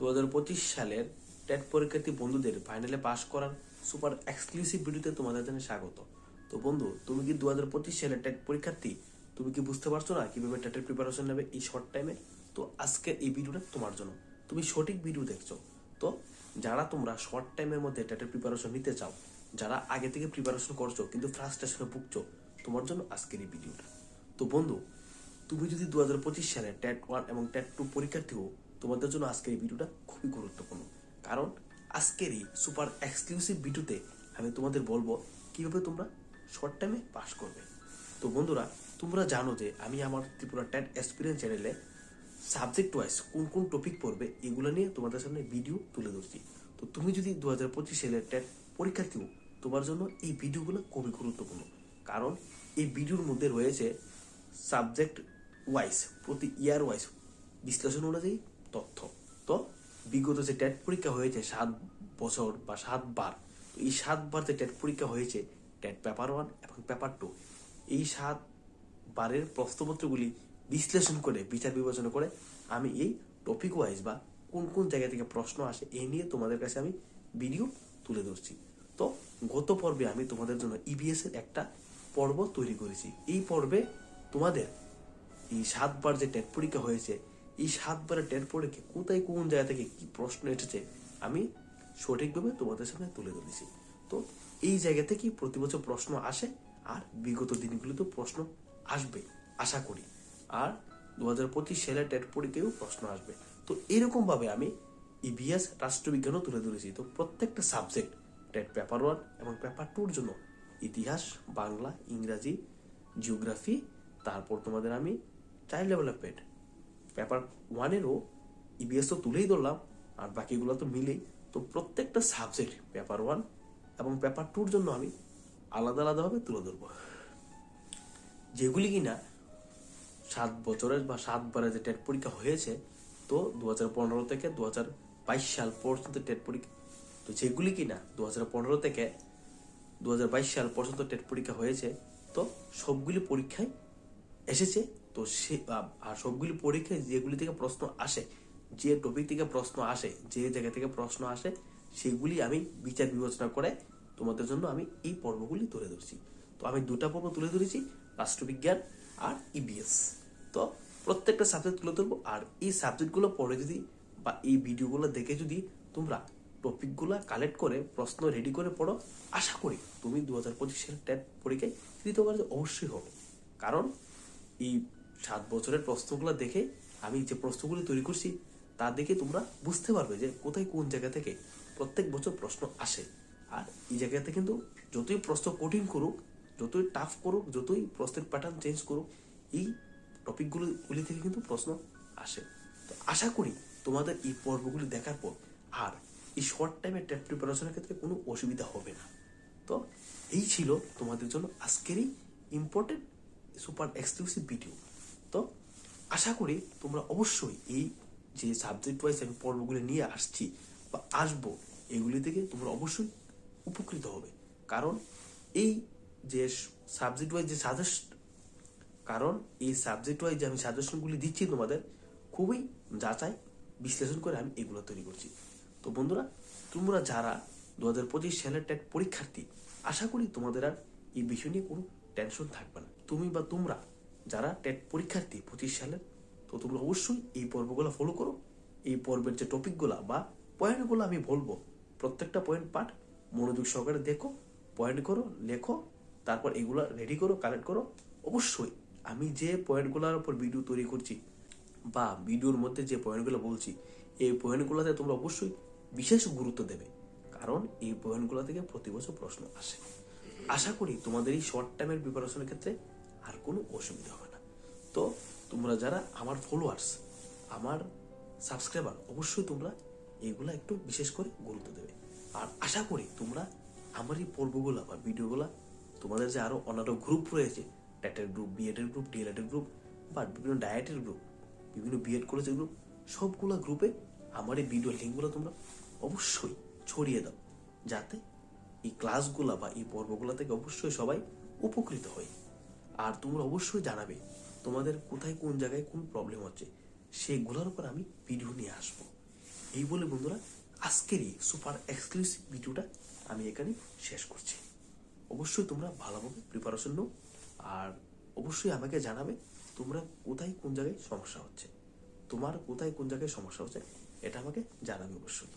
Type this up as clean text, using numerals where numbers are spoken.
2025 সালের টেট পরীক্ষার্থী বন্ধুদের ফাইনালে পাশ করার সুপার এক্সক্লুসিভ ভিডিওতে তোমাদের জন্য স্বাগত। তো বন্ধু, তুমি কি 2025 সালের টেট পরীক্ষার্থী? তুমি কি বুঝতে পারছো না কিভাবে টেটের প্রিপারেশন নেবে এই শর্ট টাইমে? তো আজকের এই ভিডিওটা তোমার জন্য। তুমি সঠিক ভিডিও দেখছো। তো যারা তোমরা শর্ট টাইমের মধ্যে টেটের প্রিপারেশন নিতে চাও, যারা আগে থেকে প্রিপারেশন করছো কিন্তু ফ্রাস্ট্রেশনে ভুগছো, তোমার জন্য আজকের এই ভিডিওটা। তো বন্ধু, তুমি যদি 2025 সালে টেট 1 এবং টেট 2 পরীক্ষার্থী হও, তোমাদের জন্য আজকের এই ভিডিওটা খুবই গুরুত্বপূর্ণ। কারণ আজকের এই সুপার এক্সক্লুসিভ ভিডিওতে আমি তোমাদের বলবো কিভাবে তোমরা শর্ট টাইমে পাস করবে। তো বন্ধুরা, তোমরা জানো যে আমি আমার ত্রিপুরা টেট এক্সপিরিয়েন্স চ্যানেলে সাবজেক্ট ওয়াইজ কোন কোন টপিক পড়বে এগুলো নিয়ে তোমাদের সামনে ভিডিও তুলে ধরছি। তো তুমি যদি 2025 সালের টেট পরীক্ষার্থী হও, তোমার জন্য এই ভিডিওগুলো খুবই গুরুত্বপূর্ণ। কারণ এই ভিডিওর মধ্যে রয়েছে সাবজেক্ট ওয়াইজ, প্রতি ইয়ার ওয়াইজ বিশ্লেষণ অনুযায়ী তথ্য। তো বিগত যে টেট পরীক্ষা হয়েছে 7 বছর বা 7 বার, তো এই 7 বার যে টেট পরীক্ষা হয়েছে, টেট পেপার 1 এবং পেপার 2, এই 7 বারের প্রশ্নপত্রগুলি বিশ্লেষণ করে বিচার বিবেচনা করে আমি এই টপিক ওয়াইজ বা কোন কোন জায়গা থেকে প্রশ্ন আসে এই নিয়ে তোমাদের কাছে আমি ভিডিও তুলে ধরছি। তো গত পর্বে আমি তোমাদের জন্য ইবিএস এর একটা পর্ব তৈরি করেছি। এই পর্বে তোমাদের এই 7 বার যে টেট পরীক্ষা হয়েছে, এই 7 বারের টেট পরীক্ষা কোথায় কোন জায়গা থেকে কি প্রশ্ন এসেছে আমি সঠিকভাবে তোমাদের সামনে তুলে ধরেছি। তো এই জায়গা থেকে প্রতি বছর প্রশ্ন আসে, আর বিগত দিনগুলিতেও প্রশ্ন আসবে আশা করি। আর 2025 সালের টেট পরীক্ষায়ও প্রশ্ন আসবে। তো এরকম ভাবে আমি ইবিএস রাষ্ট্রবিজ্ঞানও তুলে ধরেছি। তো প্রত্যেকটা সাবজেক্ট টেট পেপার 1 এবং পেপার 2 এর জন্য ইতিহাস, বাংলা, ইংরাজি, জিওগ্রাফি, তারপর তোমাদের আমি চাইল্ড ডেভেলপমেন্ট পেপার 1 এরও ইবিএস তো তুলেই ধরলাম, আর বাকিগুলো তো মিলেই। তো প্রত্যেকটা সাবজেক্ট পেপার 1 এবং পেপার 2 এর জন্য আমি আলাদা আলাদাভাবে তুলে ধরবো, যেগুলি কিনা 7 বছরের বা 7 বারের যে টেট পরীক্ষা হয়েছে। তো 2015 থেকে 2022 সাল পর্যন্ত টেট পরীক্ষা, তো যেগুলি কিনা 2015 থেকে 2022 সাল পর্যন্ত টেট পরীক্ষা হয়েছে, তো সবগুলি পরীক্ষায় এসেছে। তো সে আর সবগুলি পরীক্ষায় যেগুলি থেকে প্রশ্ন আসে, যে টপিক থেকে প্রশ্ন আসে, যে জায়গা থেকে প্রশ্ন আসে, সেগুলি আমি বিচার বিবেচনা করে তোমাদের জন্য আমি এই পর্বগুলি তুলে ধরছি। তো আমি 2টা পর্ব তুলে ধরেছি, রাষ্ট্রবিজ্ঞান আর ইবিএস। তো প্রত্যেকটা সাবজেক্ট তুলে ধরবো, আর এই সাবজেক্টগুলো পড়ে যদি বা এই ভিডিওগুলো দেখে যদি তোমরা টপিকগুলো কালেক্ট করে প্রশ্ন রেডি করে পড়ো, আশা করি তুমি 2025 সালের টেট পরীক্ষায় কৃতকার্য অবশ্যই হবে। কারণ এই 7 বছরের প্রশ্নগুলো দেখে আমি যে প্রশ্নগুলো তৈরি করছি তা দেখে তোমরা বুঝতে পারবে যে কোথায় কোন জায়গা থেকে প্রত্যেক বছর প্রশ্ন আসে। আর এই জায়গাতে কিন্তু যতই প্রশ্ন কঠিন করুক, যতই টাফ করুক, যতই প্রশ্নের প্যাটার্ন চেঞ্জ করুক, এই টপিকগুলি থেকে কিন্তু প্রশ্ন আসে। তো আশা করি তোমাদের এই পর্বগুলি দেখার পর আর এই শর্ট টাইমে টেট প্রিপারেশনের ক্ষেত্রে কোনো অসুবিধা হবে না। তো এই ছিল তোমাদের জন্য আজকেরই ইম্পর্টেন্ট সুপার এক্সক্লুসিভ ভিডিও। তো আশা করি তোমরা অবশ্যই এই যে সাবজেক্ট ওয়াইজ আমি পর্বগুলি নিয়ে আসছি বা আসবো, এগুলি থেকে তোমরা অবশ্যই উপকৃত হবে। কারণ এই যে সাবজেক্ট ওয়াইজ যে সাবজেক্ট ওয়াইজ যে আমি সাজেশনগুলি দিচ্ছি তোমাদের, খুবই যাচাই বিশ্লেষণ করে আমি এগুলো তৈরি করছি। তো বন্ধুরা, তোমরা যারা 2025 সালের টেট পরীক্ষার্থী, আশা করি তোমাদের আর এই বিষয় নিয়ে কোনো টেনশন থাকবে না। তুমি বা তোমরা যারা টেট পরীক্ষার্থী 25 সালের, তো তোমরা অবশ্যই এই পর্বগুলো ফলো করো। এই পর্বের যে টপিকগুলো বা পয়েন্টগুলো আমি বলবো, প্রত্যেকটা পয়েন্ট পার্ট মনোযোগ সহকারে দেখো, পয়েন্ট করো, লেখো, তারপর এগুলো রেডি করো, কালেক্ট করো। অবশ্যই আমি যে পয়েন্টগুলোর উপর ভিডিও তৈরি করছি বা ভিডিওর মধ্যে যে পয়েন্টগুলো বলছি, এই পয়েন্টগুলোতে তোমরা অবশ্যই বিশেষ গুরুত্ব দেবে। কারণ এই পয়েন্টগুলো থেকে প্রতি বছর প্রশ্ন আসে। আশা করি তোমাদের এই শর্ট টাইমের প্রিপারেশনের ক্ষেত্রে আর কোনো অসুবিধা হবে না। তো তোমরা যারা আমার ফলোয়ার্স, আমার সাবস্ক্রাইবার, অবশ্যই তোমরা এইগুলা একটু বিশেষ করে গুরুত্ব দেবে। আর আশা করি তোমরা আমার এই পর্বগুলা বা ভিডিওগুলা তোমাদের যে আরো অন্যান্য গ্রুপ রয়েছে, টেটের গ্রুপ, বিএডের গ্রুপ, ডিএলএডের গ্রুপ, বা বিভিন্ন ডায়েটের গ্রুপ, বিভিন্ন বিএড কলেজের গ্রুপ, সবগুলা গ্রুপে আমার এই ভিডিও লিঙ্কগুলো তোমরা অবশ্যই ছড়িয়ে দাও, যাতে এই ক্লাসগুলা বা এই পর্বগুলা থেকে অবশ্যই সবাই উপকৃত হয়। আর তোমরা অবশ্যই জানাবে তোমাদের কোথায় কোন জায়গায় কোন প্রবলেম হচ্ছে, সেগুলোর উপর আমি ভিডিও নিয়ে আসবো। এই বলে বন্ধুরা আজকের এই সুপার এক্সক্লুসিভ ভিডিওটা আমি এখানে শেষ করছি। অবশ্যই তোমরা ভালোভাবে প্রিপারেশন নাও, আর অবশ্যই আমাকে জানাবে তোমরা কোথায় কোন জায়গায় সমস্যা হচ্ছে, তোমার কোথায় কোন জায়গায় সমস্যা হচ্ছে এটা আমাকে জানাবে অবশ্যই।